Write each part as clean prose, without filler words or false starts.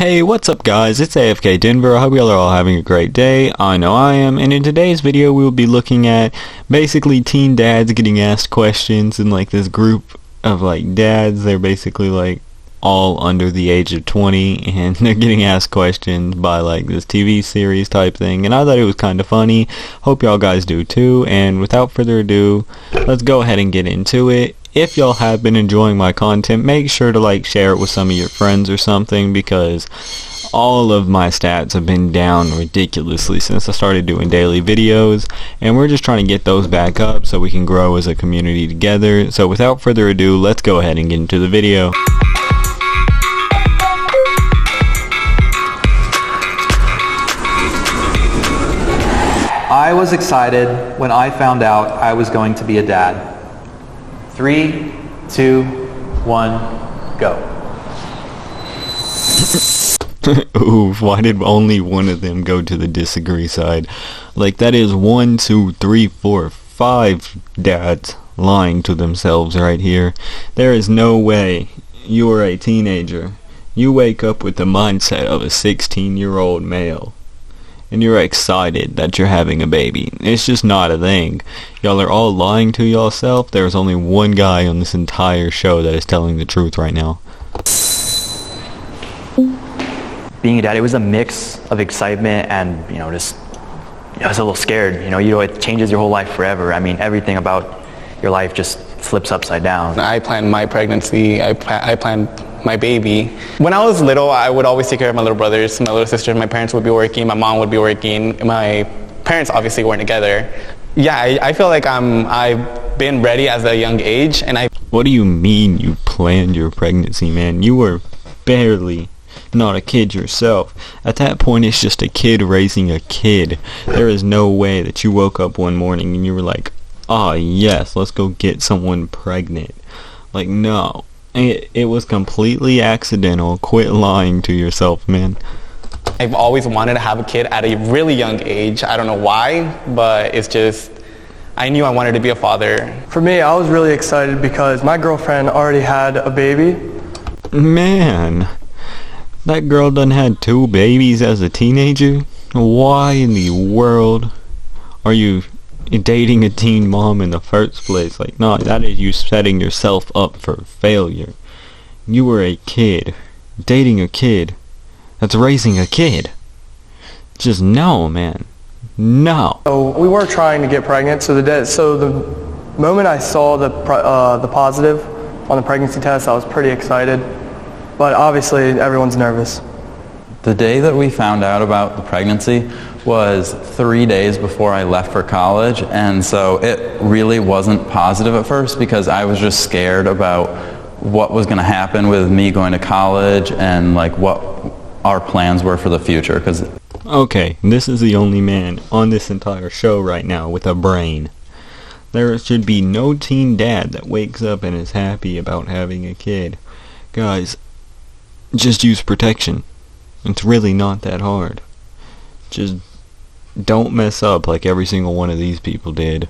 Hey, what's up guys? It's AFK Denver. I hope y'all are all having a great day. I know I am, and in today's video we will be looking at basically teen dads getting asked questions in like this group of like dads. They're basically like all under the age of 20 and they're getting asked questions by like this TV series type thing, and I thought it was kind of funny. Hope y'all guys do too, and without further ado, let's go ahead and get into it. If y'all have been enjoying my content, make sure to like share it with some of your friends or something, because all of my stats have been down ridiculously since I started doing daily videos, and we're just trying to get those back up so we can grow as a community together. So without further ado, let's go ahead and get into the video. I was excited when I found out I was going to be a dad. 3, 2, 1, go. Oof, why did only one of them go to the disagree side? Like, that is 1, 2, 3, 4, 5 dads lying to themselves right here. There is no way you are a teenager. You wake up with the mindset of a 16-year-old male, and you're excited that you're having a baby. It's just not a thing. Y'all are all lying to yourself. There's only one guy on this entire show that is telling the truth right now. Being a dad, it was a mix of excitement and, just, I was a little scared. It changes your whole life forever. I mean, everything about your life just flips upside down. I planned my pregnancy. I planned my baby. When I was little, I would always take care of my little brothers, my little sisters. My parents would be working, my mom would be working. My parents obviously weren't together. Yeah, I feel like I've been ready at a young age, and What do you mean you planned your pregnancy, man? You were barely not a kid yourself. At that point, it's just a kid raising a kid. There is no way that you woke up one morning and you were like, "Ah, yes, let's go get someone pregnant." Like, no. It was completely accidental. Quit lying to yourself, man. I've always wanted to have a kid at a really young age. I don't know why, but it's just, I knew I wanted to be a father. For me, I was really excited because my girlfriend already had a baby. Man, that girl done had 2 babies as a teenager? Why in the world are you dating a teen mom in the first place? Like, no, that is you setting yourself up for failure. You were a kid dating a kid that's raising a kid. Just no, man, no. So we were trying to get pregnant. So the moment I saw the positive on the pregnancy test, I was pretty excited. But obviously, everyone's nervous. The day that we found out about the pregnancy was 3 days before I left for college, and so it really wasn't positive at first because I was just scared about what was going to happen with me going to college and like what our plans were for the future. Okay, this is the only man on this entire show right now with a brain. There should be no teen dad that wakes up and is happy about having a kid. Guys, just use protection. It's really not that hard. Just don't mess up like every single one of these people did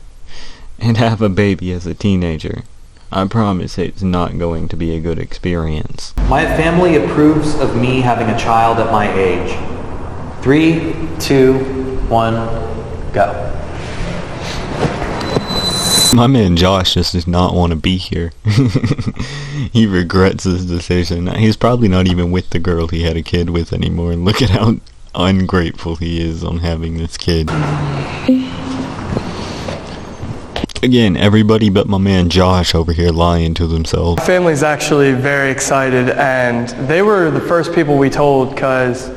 and have a baby as a teenager. I promise it's not going to be a good experience. My family approves of me having a child at my age. 3, 2, 1, go. My man Josh just does not want to be here. He regrets his decision. He's probably not even with the girl he had a kid with anymore. Look at how ungrateful he is on having this kid. Again, everybody but my man Josh over here lying to themselves. My family's actually very excited, and they were the first people we told because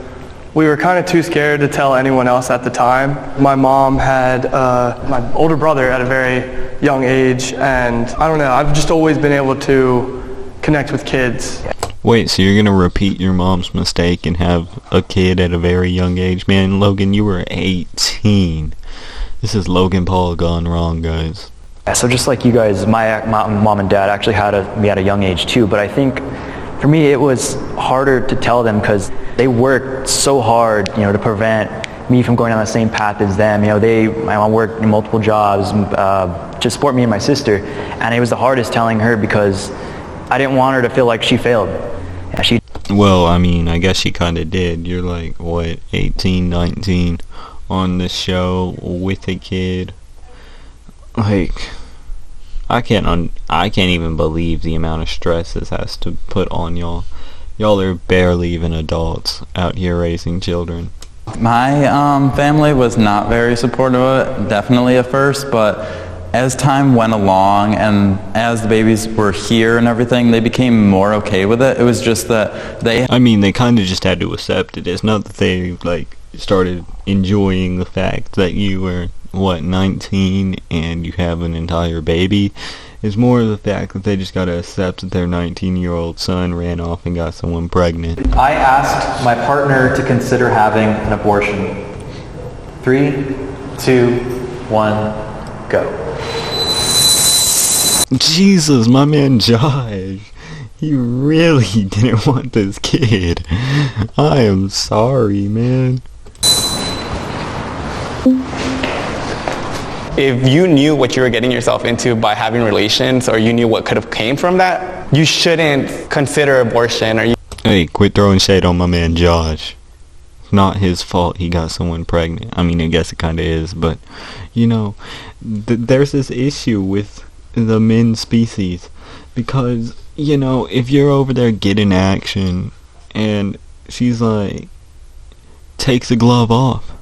we were kind of too scared to tell anyone else at the time. My mom had my older brother at a very young age, and I don't know, I've just always been able to connect with kids. Wait, so you're gonna repeat your mom's mistake and have a kid at a very young age? Man, Logan, you were 18. This is Logan Paul gone wrong, guys. Yeah, so just like you guys, my mom and dad actually had me at a young age too, but I think for me it was harder to tell them because they worked so hard, to prevent me from going down the same path as them. My mom worked in multiple jobs to support me and my sister, and it was the hardest telling her because I didn't want her to feel like she failed. Yeah, Well, I mean, I guess she kind of did. You're like, what, 18, 19 on the show with a kid. Like, I can't even believe the amount of stress this has to put on y'all. Y'all are barely even adults out here raising children. My family was not very supportive of it, definitely at first, but as time went along and as the babies were here and everything, they became more okay with it. It was just that they kind of just had to accept it. It's not that they, like, started enjoying the fact that you were, 19 and you have an entire baby. It's more the fact that they just gotta accept that their 19-year-old son ran off and got someone pregnant. I asked my partner to consider having an abortion. 3, 2, 1, go. Jesus, my man Josh. He really didn't want this kid. I am sorry, man. If you knew what you were getting yourself into by having relations, or you knew what could have came from that, you shouldn't consider abortion. Hey, quit throwing shade on my man Josh. It's not his fault he got someone pregnant. I mean, I guess it kind of is, but, you know, there's this issue with the men species. Because, you know, if you're over there getting action, and she's like, takes the glove off,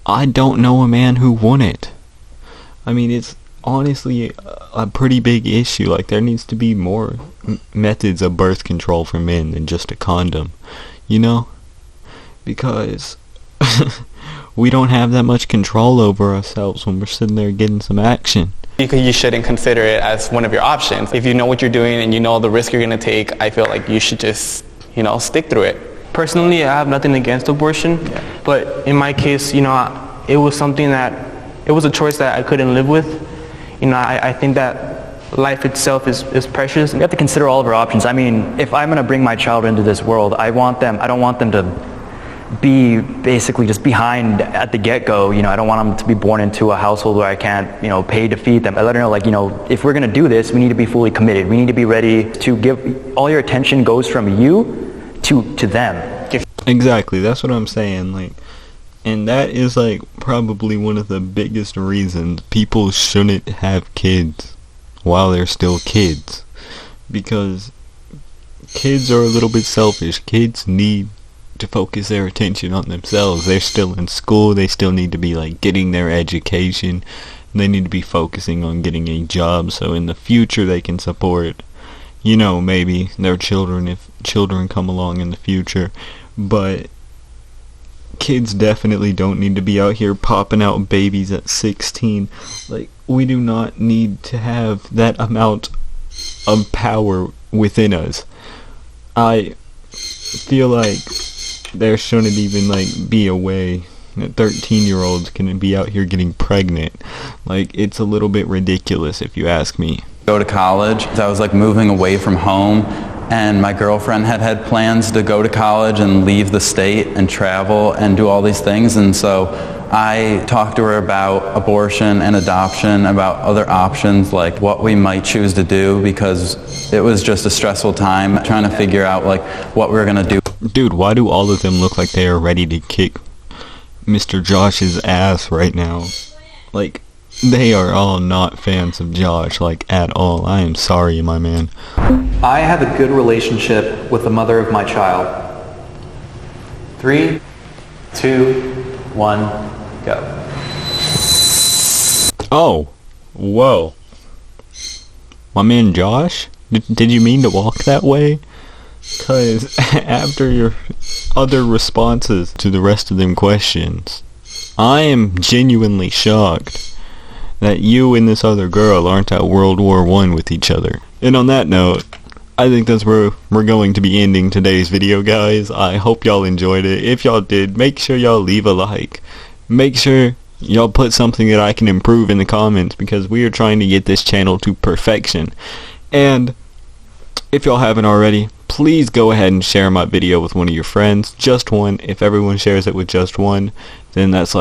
I don't know a man who wouldn't. I mean, it's honestly a pretty big issue. Like, there needs to be more methods of birth control for men than just a condom, you know? Because we don't have that much control over ourselves when we're sitting there getting some action. You shouldn't consider it as one of your options. If you know what you're doing and you know the risk you're going to take, I feel like you should just, stick through it. Personally, I have nothing against abortion, but in my case, it was it was a choice that I couldn't live with. I think that life itself is precious. We have to consider all of our options. I mean, if I'm going to bring my child into this world, I don't want them to be basically just behind at the get-go. I don't want them to be born into a household where I can't, pay to feed them. I let her know, if we're going to do this, we need to be fully committed. We need to be ready to give, all your attention goes from you to them. Exactly, that's what I'm saying. Like, and that is like probably one of the biggest reasons people shouldn't have kids while they're still kids, because kids are a little bit selfish. Kids need to focus their attention on themselves. They're still in school, they still need to be like getting their education, they need to be focusing on getting a job so in the future they can support, maybe their children if children come along in the future. But kids definitely don't need to be out here popping out babies at 16. Like, we do not need to have that amount of power within us. I feel like there shouldn't even be a way that 13-year-olds can be out here getting pregnant. Like, it's a little bit ridiculous if you ask me. Go to college. I was moving away from home, and my girlfriend had plans to go to college and leave the state and travel and do all these things, and so I talked to her about abortion and adoption, about other options, like what we might choose to do, because it was just a stressful time trying to figure out what we were going to do. Dude, why do all of them look like they are ready to kick Mr. Josh's ass right now? Like, they are all not fans of Josh, at all. I am sorry, my man. I have a good relationship with the mother of my child. 3, 2, 1, go. Oh, whoa. My man Josh? Did you mean to walk that way? Because after your other responses to the rest of them questions, I am genuinely shocked that you and this other girl aren't at World War I with each other. And on that note, I think that's where we're going to be ending today's video, guys. I hope y'all enjoyed it. If y'all did, make sure y'all leave a like. Make sure y'all put something that I can improve in the comments, because we are trying to get this channel to perfection. And if y'all haven't already, please go ahead and share my video with one of your friends. Just one. If everyone shares it with just one, then that's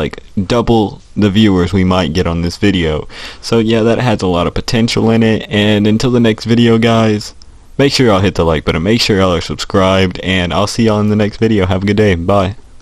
double the viewers we might get on this video. So yeah, that has a lot of potential in it. And until the next video, guys, make sure y'all hit the like button, make sure y'all are subscribed, and I'll see y'all in the next video. Have a good day. Bye.